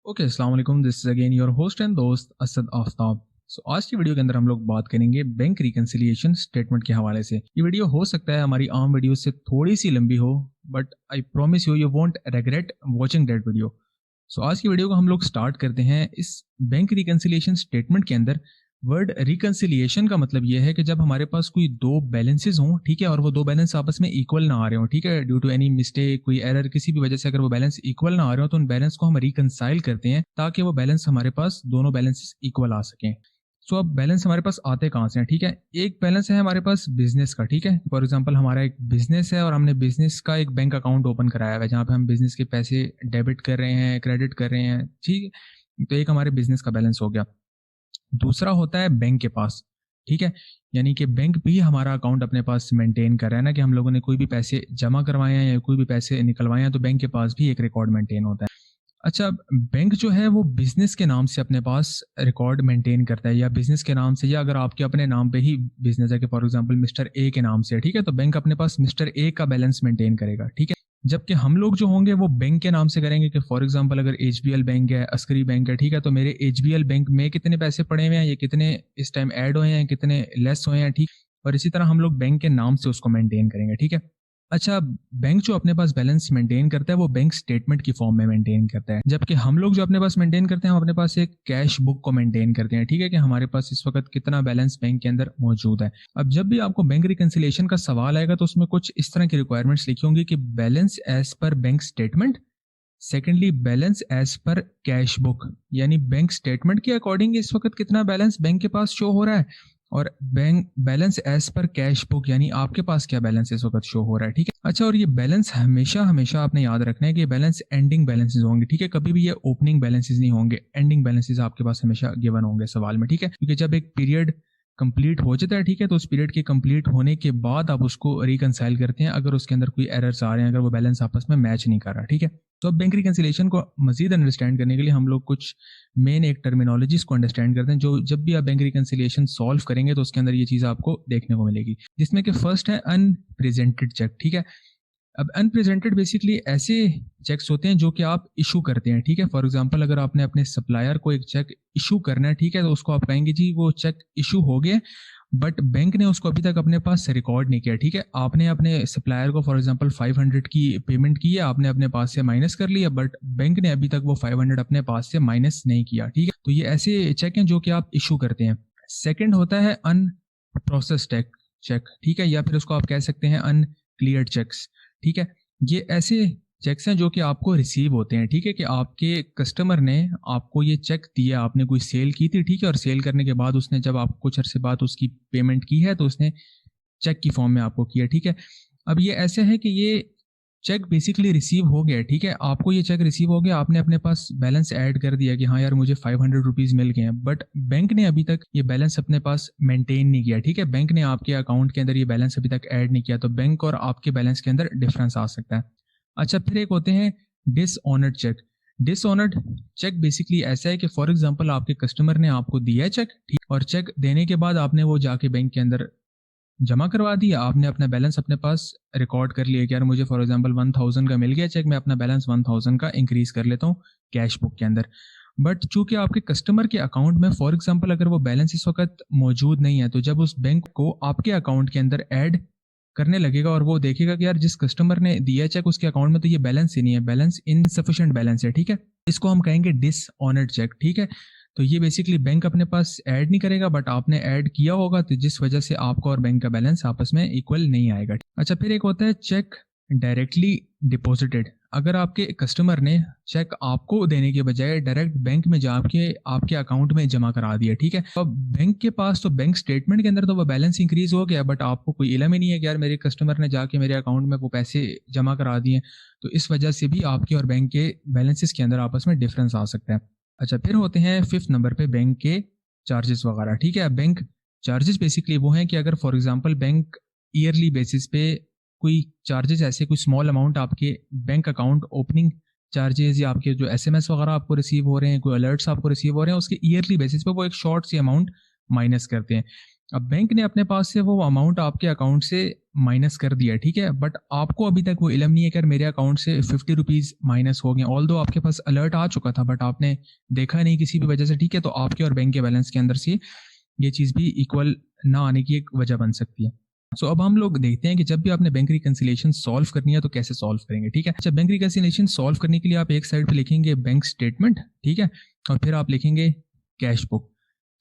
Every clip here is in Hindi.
ओके, अस्सलाम वालेकुम। This is again your host and दोस्त असद आफ्ताब। सो आज की वीडियो के अंदर हम लोग बात करेंगे बैंक रिकंसिलिएशन स्टेटमेंट के हवाले से। ये वीडियो हो सकता है हमारी आम वीडियो से थोड़ी सी लंबी हो, but I promise you won't regret watching that video. So आज की वीडियो को हम लोग स्टार्ट करते हैं। इस बैंक रिकंसिलिएशन स्टेटमेंट के अंदर वर्ड रिकंसिलिएशन का मतलब यह है कि जब हमारे पास कोई दो बैलेंसेस हों, ठीक है, और वो दो बैलेंस आपस में इक्वल ना आ रहे हो, ठीक है, ड्यू टू एनी मिस्टेक, कोई एरर, किसी भी वजह से अगर वो बैलेंस इक्वल ना आ रहे हो तो उन बैलेंस को हम रिकंसाइल करते हैं ताकि वो बैलेंस हमारे पास दोनों बैलेंसेस इक्वल आ सकें। सो अब बैलेंस हमारे पास आते कहाँ से हैं, ठीक है। एक बैलेंस है हमारे पास बिजनेस का, ठीक है। फॉर एग्जांपल हमारा एक बिजनेस है और हमने बिजनेस का एक बैंक अकाउंट ओपन कराया हुआ है जहाँ पे हम बिजनेस के पैसे डेबिट कर रहे हैं, क्रेडिट कर रहे हैं, ठीक है। तो एक हमारे बिजनेस का बैलेंस हो गया। दूसरा होता है बैंक के पास, ठीक है। यानी कि बैंक भी हमारा अकाउंट अपने पास मेंटेन कर रहा है ना, कि हम लोगों ने कोई भी पैसे जमा करवाए हैं या कोई भी पैसे निकलवाए हैं तो बैंक के पास भी एक रिकॉर्ड मेंटेन होता है। अच्छा, बैंक जो है वो बिजनेस के नाम से अपने पास रिकॉर्ड मेंटेन करता है, या बिजनेस के नाम से, या अगर आपके अपने नाम पे ही बिजनेस है कि फॉर एग्जांपल मिस्टर ए के नाम से, ठीक है, तो बैंक अपने पास मिस्टर ए का बैलेंस मेंटेन करेगा, ठीक है। जबकि हम लोग जो होंगे वो बैंक के नाम से करेंगे कि फॉर एग्जांपल अगर एचबीएल बैंक है, अस्करी बैंक है, ठीक है, तो मेरे एचबीएल बैंक में कितने पैसे पड़े हुए हैं, ये कितने इस टाइम ऐड हुए हैं, कितने लेस हुए हैं, ठीक। और इसी तरह हम लोग बैंक के नाम से उसको मेंटेन करेंगे, ठीक है। अच्छा, बैंक जो अपने पास बैलेंस मेंटेन करता है वो बैंक स्टेटमेंट की फॉर्म में मेंटेन करता है, जबकि हम लोग जो अपने पास मेंटेन करते हैं हम अपने पास एक कैश बुक को मेंटेन करते हैं, ठीक है, कि हमारे पास इस वक्त कितना बैलेंस बैंक के अंदर मौजूद है। अब जब भी आपको बैंक रिकंसिलिएशन का सवाल आएगा तो उसमें कुछ इस तरह की रिक्वायरमेंट्स लिखी होंगी कि balance as per bank statement, secondly balance as per cash book, यानी बैंक स्टेटमेंट के अकॉर्डिंग इस वक्त कितना बैलेंस बैंक के पास शो हो रहा है, और bank balance as per cash book यानी आपके पास क्या बैलेंस इस वक्त शो हो रहा है, ठीक है। अच्छा, और ये बैलेंस हमेशा हमेशा आपने याद रखना है कि बैलेंस एंडिंग बैलेंसेस होंगे, ठीक है, कभी भी ये ओपनिंग बैलेंसेस नहीं होंगे, एंडिंग बैलेंसेस आपके पास हमेशा गिवन होंगे सवाल में, ठीक है। क्योंकि जब एक पीरियड कंप्लीट हो जाता है, ठीक है, तो उस पीरियड के कंप्लीट होने के बाद आप उसको रिकंसाइल करते हैं अगर उसके अंदर कोई एरर्स आ रहे हैं, अगर वो बैलेंस आपस में मैच नहीं कर रहा, ठीक है। तो अब बैंक रिकंसिलिएशन को मजीद अंडरस्टैंड करने के लिए हम लोग कुछ मेन एक टर्मिनोलॉजीज को अंडरस्टैंड करते हैं जो जब भी आप बैंक रिकंसिलिएशन सॉल्व करेंगे तो उसके अंदर ये चीज़ आपको देखने को मिलेगी, जिसमें कि फर्स्ट है अनप्रेजेंटेड चेक, ठीक है। अब अनप्रेजेंटेड बेसिकली ऐसे चेक्स होते हैं जो कि आप इशू करते हैं, ठीक है। फॉर एग्जांपल अगर आपने अपने सप्लायर को एक चेक इशू करना है, ठीक है, तो उसको आप कहेंगे जी वो चेक इशू हो गया, बट बैंक ने उसको अभी तक अपने पास रिकॉर्ड नहीं किया, ठीक है। आपने अपने सप्लायर को फॉर एग्जांपल 500 की पेमेंट की है, आपने अपने पास से माइनस कर लिया, बट बैंक ने अभी तक वो 500 अपने पास से माइनस नहीं किया, ठीक है। तो ये ऐसे चेक हैं जो कि आप इशू करते हैं। सेकेंड होता है अनप्रोसेस चेक, ठीक है, या फिर उसको आप कह सकते हैं अनक्लियर्ड चेक्स, ठीक है। ये ऐसे चेक्स हैं जो कि आपको रिसीव होते हैं, ठीक है, कि आपके कस्टमर ने आपको ये चेक दिया, आपने कोई सेल की थी, ठीक है, और सेल करने के बाद उसने जब आपको कुछ अरसे बाद उसकी पेमेंट की है तो उसने चेक की फॉर्म में आपको किया, ठीक है। अब ये ऐसे है कि ये चेक बेसिकली रिसीव हो गया, ठीक है, आपको ये चेक रिसीव हो गया, आपने अपने पास बैलेंस ऐड कर दिया कि हाँ यार मुझे 500 रुपीज़ मिल गए हैं, बट बैंक ने अभी तक ये बैलेंस अपने पास मेंटेन नहीं किया, ठीक है। बैंक ने आपके अकाउंट के अंदर ये बैलेंस अभी तक ऐड नहीं किया, तो बैंक और आपके बैलेंस के अंदर डिफरेंस आ सकता है। अच्छा, फिर एक होते हैं dishonoured cheque. Dishonoured cheque basically ऐसा है कि फॉर एग्जांपल आपके कस्टमर ने आपको दिया है चेक, ठीक, और चेक देने के बाद आपने वो जाके बैंक के अंदर जमा करवा दिया, आपने अपना बैलेंस अपने पास रिकॉर्ड कर लिया कि यार मुझे फॉर एग्जांपल 1000 का मिल गया चेक, मैं अपना बैलेंस 1000 का इंक्रीज कर लेता हूँ कैश बुक के अंदर। बट चूंकि आपके कस्टमर के अकाउंट में फॉर एग्जांपल अगर वो बैलेंस इस वक्त मौजूद नहीं है, तो जब उस बैंक को आपके अकाउंट के अंदर ऐड करने लगेगा और वो देखेगा कि यार जिस कस्टमर ने दिया चेक उसके अकाउंट में तो ये बैलेंस ही नहीं है, बैलेंस इनसफिशिएंट बैलेंस है, ठीक है, इसको हम कहेंगे डिसऑनर्ड चेक, ठीक है। तो ये बेसिकली बैंक अपने पास ऐड नहीं करेगा, बट आपने ऐड किया होगा, तो जिस वजह से आपका और बैंक का बैलेंस आपस में इक्वल नहीं आएगा। अच्छा, फिर एक होता है चेक डायरेक्टली डिपॉजिटेड। अगर आपके कस्टमर ने चेक आपको देने के बजाय डायरेक्ट बैंक में जाके आपके अकाउंट में जमा करा दिया, ठीक है, तो अब बैंक के पास तो बैंक स्टेटमेंट के अंदर तो वो बैलेंस इंक्रीज हो गया, बट आपको कोई इल्म ही नहीं है कि यार मेरे कस्टमर ने जाके मेरे अकाउंट में वो पैसे जमा करा दिए, तो इस वजह से भी आपके और बैंक के बैलेंसेस के अंदर आपस में डिफरेंस आ सकता है। अच्छा, फिर होते हैं फिफ्थ नंबर पे बैंक के चार्जेस वगैरह, ठीक है। बैंक चार्जेस बेसिकली वो हैं कि अगर for example bank yearly basis पे कोई चार्जेस, ऐसे कोई स्मॉल अमाउंट आपके बैंक अकाउंट ओपनिंग चार्जेस या आपके जो एसएमएस वगैरह आपको रिसीव हो रहे हैं, कोई अलर्ट्स आपको रिसीव हो रहे हैं, उसके ईयरली बेसिस पे वो एक शॉर्ट सी अमाउंट माइनस करते हैं। अब बैंक ने अपने पास से वो अमाउंट आपके अकाउंट से माइनस कर दिया, ठीक है, बट आपको अभी तक वो इल्म नहीं है कि मेरे अकाउंट से 50 रुपीज़ माइनस हो गए। ऑल दो आपके पास अलर्ट आ चुका था बट आपने देखा नहीं किसी भी वजह से, ठीक है, तो आपके और बैंक के बैलेंस के अंदर से ये चीज़ भी इक्वल ना आने की एक वजह बन सकती है। सो अब हम लोग देखते हैं कि जब भी आपने बैंक रिकंसिलिएशन सॉल्व करनी है तो कैसे सॉल्व करेंगे, ठीक है। अच्छा, बैंक रिकंसिलिएशन सॉल्व करने के लिए आप एक साइड पे लिखेंगे बैंक स्टेटमेंट, ठीक है, और फिर आप लिखेंगे कैश बुक।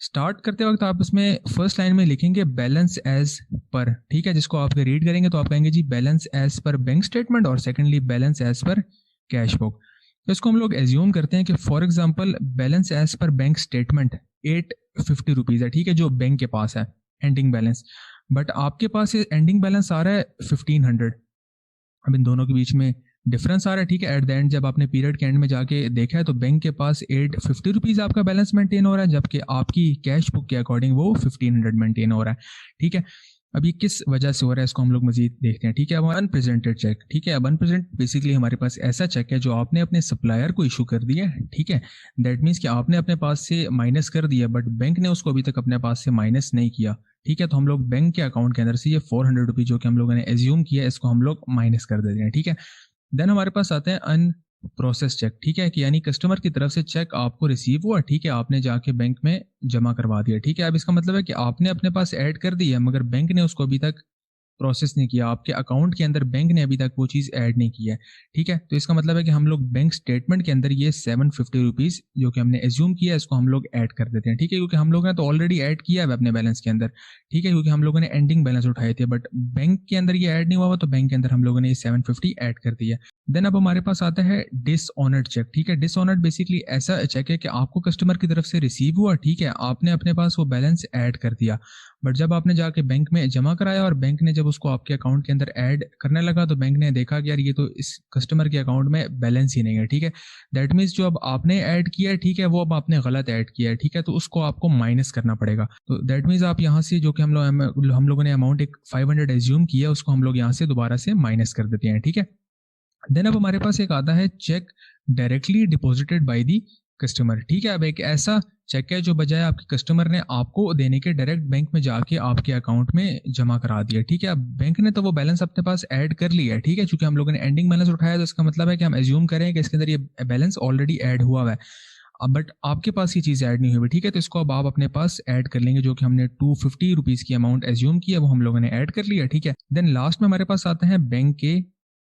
स्टार्ट करते वक्त आप इसमें फर्स्ट लाइन में लिखेंगे बैलेंस एज पर, ठीक है, जिसको आप रीड करेंगे तो आप कहेंगे जी balance as per bank statement, और secondly balance as per cash book. तो इसको हम लोग एज्यूम करते हैं कि for example balance as per bank statement 850 rupees है, ठीक है, जो बैंक के पास है एंडिंग बैलेंस, बट आपके पास एंडिंग बैलेंस आ रहा है 1500। अब इन दोनों के बीच में डिफरेंस आ रहा है, ठीक है। एट द एंड जब आपने पीरियड के एंड में जाके देखा है तो बैंक के पास 850 रुपीज़ आपका बैलेंस मेंटेन हो रहा है, जबकि आपकी कैश बुक के अकॉर्डिंग वो 1500 मेंटेन हो रहा है, ठीक है। अब ये किस वजह से हो रहा है इसको हम लोग मजीद देखते हैं, ठीक है। अब अनप्रेजेंटेड चेक, ठीक है, अब अनप्रेजेंट बेसिकली हमारे पास ऐसा चेक है जो आपने अपने सप्लायर को इशू कर दिया है, ठीक है। दैट मीन्स कि आपने अपने पास से माइनस कर दिया बट बैंक ने उसको अभी तक अपने पास से माइनस नहीं किया, ठीक है। तो हम लोग बैंक के अकाउंट के अंदर से ये 400 रुपीज़ जो कि हम लोगों ने एज्यूम किया इसको हम लोग माइनस कर देते हैं, ठीक है। देन हमारे पास आते हैं अनप्रोसेस चेक, ठीक है, कि यानी कस्टमर की तरफ से चेक आपको रिसीव हुआ, ठीक है, आपने जाके बैंक में जमा करवा दिया, ठीक है। अब इसका मतलब है कि आपने अपने पास ऐड कर दी है मगर बैंक ने उसको अभी तक प्रोसेस नहीं किया, आपके अकाउंट के अंदर बैंक ने अभी तक वो चीज़ ऐड नहीं की है, ठीक है। तो इसका मतलब है कि हम लोग बैंक स्टेटमेंट के अंदर ये 750 रुपीज़ जो कि हमने एज्यूम किया है इसको हम लोग ऐड कर देते हैं, ठीक है, क्योंकि हम लोगों ने तो ऑलरेडी ऐड किया है अपने बैलेंस के अंदर, ठीक है, क्योंकि हम लोगों ने एंडिंग बैलेंस उठाए थे बट बैंक के अंदर ये ऐड नहीं हुआ तो बैंक के अंदर हम लोगों ने ये 750 ऐड कर दिया। देन अब हमारे पास आता है डिसऑनर्ड चेक, ठीक है। डिसऑनर्ड बेसिकली ऐसा चेक है कि आपको कस्टमर की तरफ से रिसीव हुआ, ठीक है, आपने अपने पास वो बैलेंस ऐड कर दिया बट जब आपने जाके बैंक में जमा कराया और बैंक ने जब उसको आपके अकाउंट के अंदर ऐड करने लगा तो बैंक ने देखा कि यार ये तो इस कस्टमर के अकाउंट में बैलेंस ही नहीं है, ठीक है। दैट मीन्स जो अब आपने ऐड किया है, ठीक है, वो अब आपने गलत ऐड किया है, ठीक है, तो उसको आपको माइनस करना पड़ेगा। तो दैट मीन्स आप यहाँ से जो कि हम लोगों ने अमाउंट एक 500 एज्यूम किया उसको हम लोग यहाँ से दोबारा से माइनस कर देते हैं, ठीक है। देन अब हमारे पास एक आता है cheque directly deposited by the customer, ठीक है। अब एक ऐसा चेक है जो बजाय आपके कस्टमर ने आपको देने के डायरेक्ट बैंक में जाके आपके अकाउंट में जमा करा दिया, ठीक है। अब बैंक ने तो वो बैलेंस अपने पास ऐड कर लिया है, ठीक है, चूंकि हम लोगों ने एंडिंग बैलेंस उठाया तो इसका मतलब है कि हम एज्यूम करें कि इसके अंदर ये बैलेंस ऑलरेडी ऐड हुआ हुआ है। अब बट आपके पास ये चीज़ ऐड नहीं हुई, ठीक है, तो इसको अब आप अपने पास ऐड कर लेंगे, जो कि हमने 250 रुपीज़ की अमाउंट एज्यूम किया वो हम लोगों ने ऐड कर लिया, ठीक है। देन लास्ट में हमारे पास आते हैं बैंक के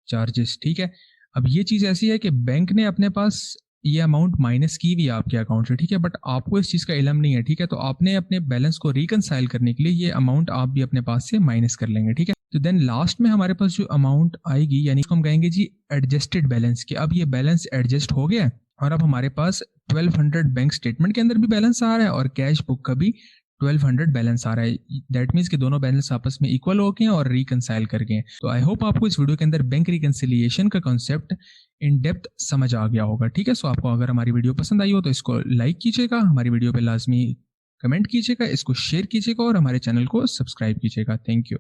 चार्जेस, ठीक है। अब ये चीज़ ऐसी है कि बैंक ने अपने पास ये अमाउंट माइनस की हुई है आपके अकाउंट से, ठीक है, बट आपको इस चीज़ का इल्म नहीं है, ठीक है, तो आपने अपने बैलेंस को रिकनसाइल करने के लिए ये अमाउंट आप भी अपने पास से माइनस कर लेंगे, ठीक है। तो देन लास्ट में हमारे पास जो अमाउंट आएगी यानी हम कहेंगे जी एडजस्टेड बैलेंस, कि अब ये बैलेंस एडजस्ट हो गया है और अब हमारे पास 1200 बैंक स्टेटमेंट के अंदर भी बैलेंस आ रहा है और कैश बुक का भी 1200 बैलेंस आ रहा है। दैट मीन्स कि दोनों बैलेंस आपस में इक्वल हो गए हैं और रिकनसाइल कर गए हैं। तो आई होप आपको इस वीडियो के अंदर बैंक रिकनसिलिएशन का कॉन्सेप्ट इन डेप्थ समझ आ गया होगा, ठीक है। सो आपको अगर हमारी वीडियो पसंद आई हो तो इसको लाइक कीजिएगा, हमारी वीडियो पे लाजमी कमेंट कीजिएगा, इसको शेयर कीजिएगा और हमारे चैनल को सब्सक्राइब कीजिएगा। Thank you.